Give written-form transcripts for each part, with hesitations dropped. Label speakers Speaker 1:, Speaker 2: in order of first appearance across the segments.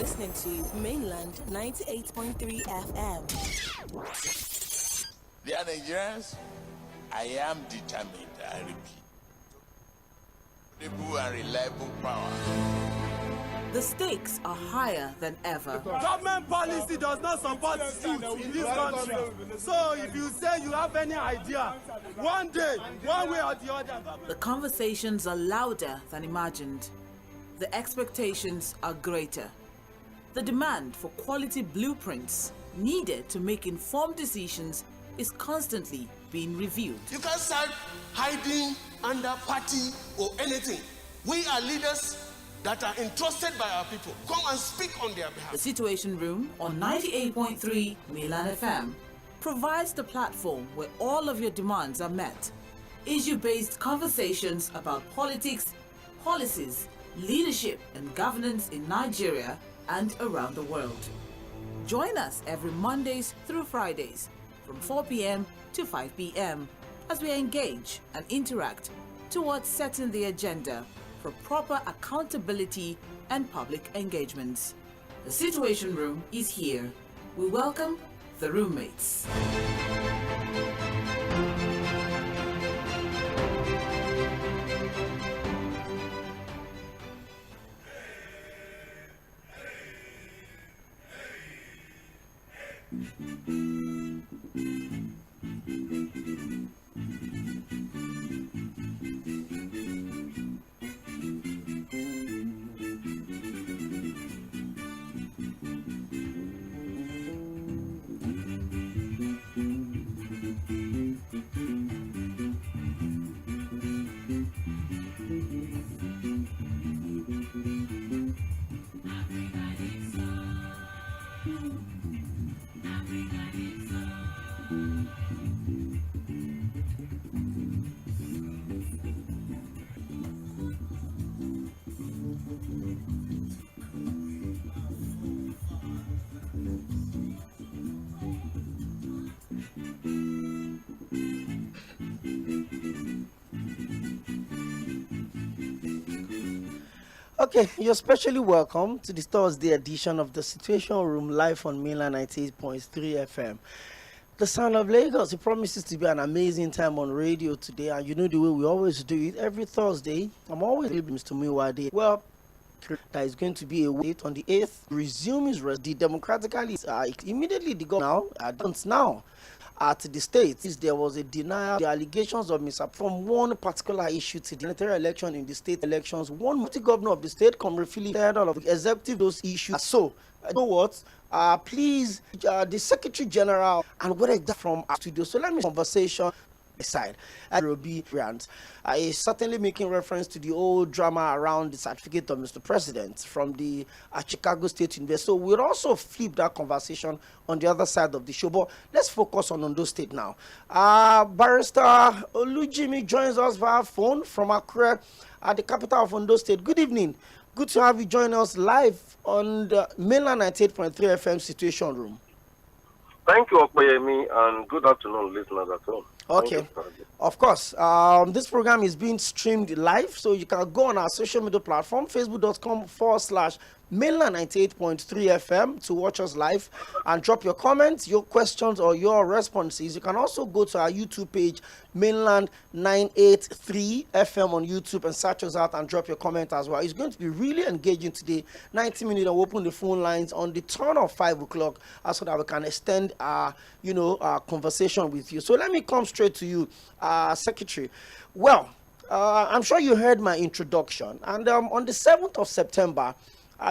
Speaker 1: listening to Mainland 98.3 FM.
Speaker 2: Dear Nigerians, I am determined, I repeat, reliable and reliable power.
Speaker 1: The stakes are higher than ever.
Speaker 3: Government policy does not support youth in this country. So if you say you have any idea, one day, one way or the other.
Speaker 1: The conversations are louder than imagined. The expectations are greater. The demand for quality blueprints needed to make informed decisions is constantly being reviewed.
Speaker 4: You can't start hiding under party or anything. We are leaders that are entrusted by our people. Come and speak on their behalf.
Speaker 1: The Situation Room on 98.3 Mainland FM provides the platform where all of your demands are met. Issue-based conversations about politics, policies, leadership and governance in Nigeria and around the world. Join us every Mondays through Fridays from 4 p.m. to 5 p.m. as we engage and interact towards setting the agenda for proper accountability and public engagements. The Situation Room is here. We welcome the roommates.
Speaker 5: Okay, you're especially welcome to this Thursday edition of the Situation Room live on Mainland 98.3 FM. The sound of Lagos. It promises to be an amazing time on radio today, and you know the way we always do it every Thursday. I'm always with Mr. Miwade. Well, that is going to be a wait on the 8th. Resume his rest. The democratically immediately the governor now. At the states, there was a denial. The allegations of from one particular issue to the military election in the state elections. One multi-governor of the state, said all of the executive those issues. So, you know what? Please, the Secretary General and what exactly from our studio. So let me conversation aside. 𝗏𝗏 is certainly making reference to the old drama around the certificate of Mr. President from the Chicago State University. So we'll also flip that conversation on the other side of the show. But let's focus on Ondo State now. Barrister OLUJIMI joins us via phone from Akure, at the capital of Ondo State. Good evening. Good to have you join us live on the Mainland 98.3 FM Situation Room.
Speaker 6: Thank you, OPEYEMI, and good afternoon, listeners at home.
Speaker 5: Okay, of course. This program is being streamed live, so you can go on our social media platform, facebook.com/Mainland 98.3 FM to watch us live and drop your comments, your questions, or your responses. You can also go to our YouTube page, Mainland 983 FM on YouTube, and search us out and drop your comment as well. It's going to be really engaging today. 90 minutes, and we'll open the phone lines on the turn of 5 o'clock so that we can extend our conversation with you. So let me come straight to you, Secretary. Well, I'm sure you heard my introduction, and on the 7th of September,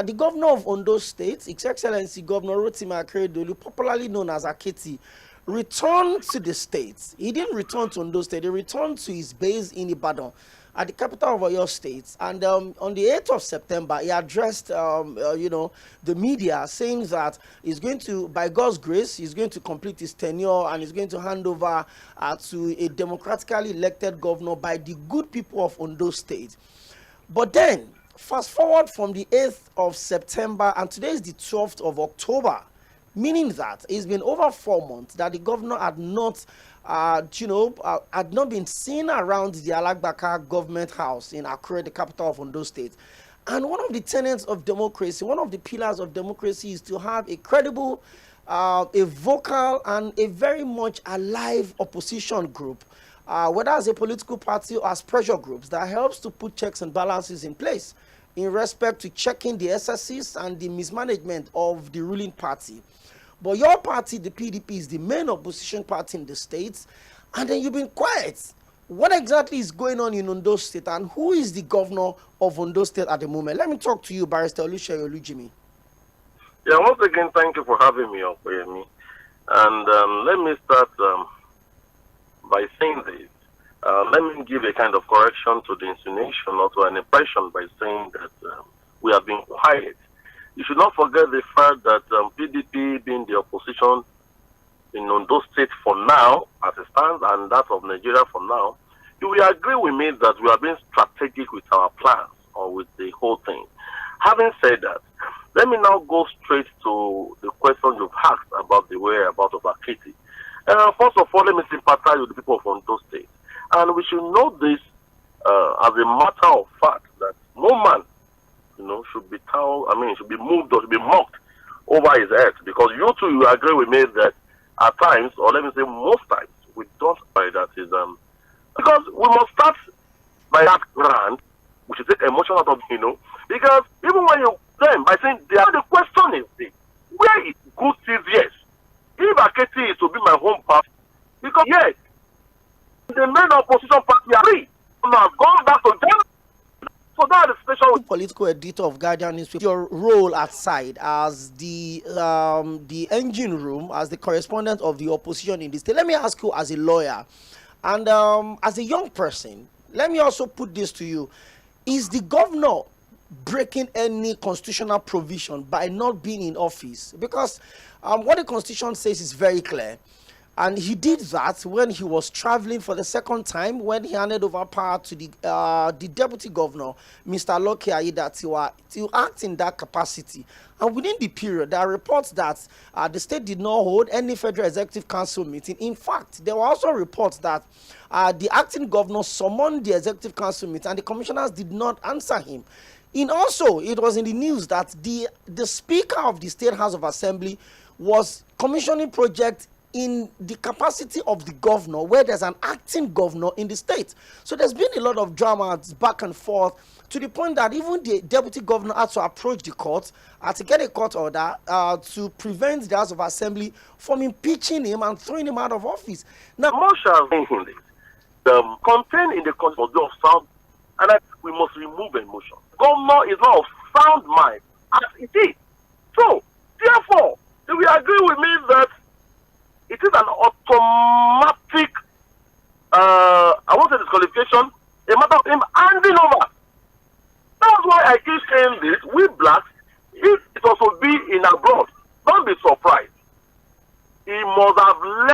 Speaker 5: the governor of Ondo State, His Excellency Governor Rotimi Akeredolu, popularly known as Akiti, returned to the state. He didn't return to Ondo State, he returned to his base in Ibadan, at the capital of Oyo State. And on the 8th of September, he addressed, the media, saying that he's going to, by God's grace, he's going to complete his tenure and he's going to hand over to a democratically elected governor by the good people of Ondo State. But then, fast forward from the 8th of September, and today is the 12th of October, meaning that it's been over 4 months that the governor had not been seen around the Alagbaka government house in Akure, the capital of Ondo State. And one of the tenets of democracy, one of the pillars of democracy is to have a credible, a vocal, and a very much alive opposition group, whether as a political party or as pressure groups, that helps to put checks and balances in place in respect to checking the excesses and the mismanagement of the ruling party. But your party, the PDP, is the main opposition party in the states, and then you've been quiet. What exactly is going on in Ondo State, and who is the governor of Ondo State at the moment? Let me talk to you, Barrister OLUJIMI.
Speaker 6: Yeah, once again, thank you for having me, OPEYEMI. And let me start by saying this. Let me give a kind of correction to the insinuation or to an impression by saying that we have been quiet. You should not forget the fact that PDP being the opposition in Ondo State for now, as it stands, and that of Nigeria for now, you will agree with me that we are being strategic with our plans or with the whole thing. Having said that, let me now go straight to the question you've asked about the whereabouts of Akété. First of all, let me sympathize with the people of Ondo State. And we should know this as a matter of fact, that no man, should be should be moved or should be mocked over his head. Because you too, you agree with me that at times, or let me say most times, we don't buy that is because we must start by that ground, we should take emotion out of because even when you them by saying the question is this, where is good is yes. If Akété is to be my home party, because yes, the main opposition party agree. I've gone back to them. So that is special.
Speaker 5: Political editor of Guardian newspaper, your role outside as the engine room, as the correspondent of the opposition in this state. Let me ask you, as a lawyer and as a young person, let me also put this to you: is the governor breaking any constitutional provision by not being in office? Because what the Constitution says is very clear. And he did that when he was traveling for the second time, when he handed over power to the deputy governor, Mr. Loke Aiyedatiwa, to act in that capacity. And within the period, there are reports that the state did not hold any Federal Executive Council meeting. In fact, there were also reports that the acting governor summoned the Executive Council meeting and the commissioners did not answer him. Also, it was in the news that the Speaker of the State House of Assembly was commissioning projects in the capacity of the governor, where there's an acting governor in the state. So there's been a lot of drama back and forth, to the point that even the deputy governor had to approach the court to get a court order to prevent the House of Assembly from impeaching him and throwing him out of office. Now,
Speaker 6: Marshall saying this, contained in the Constitution of sound, and that we must remove emotion. Governor is not of sound mind, as it is. So, therefore, do we agree with me that it is an automatic, I won't say disqualification, a matter of him handing over. That's why I keep saying this. We blacks, if it also be in abroad, don't be surprised. He must have left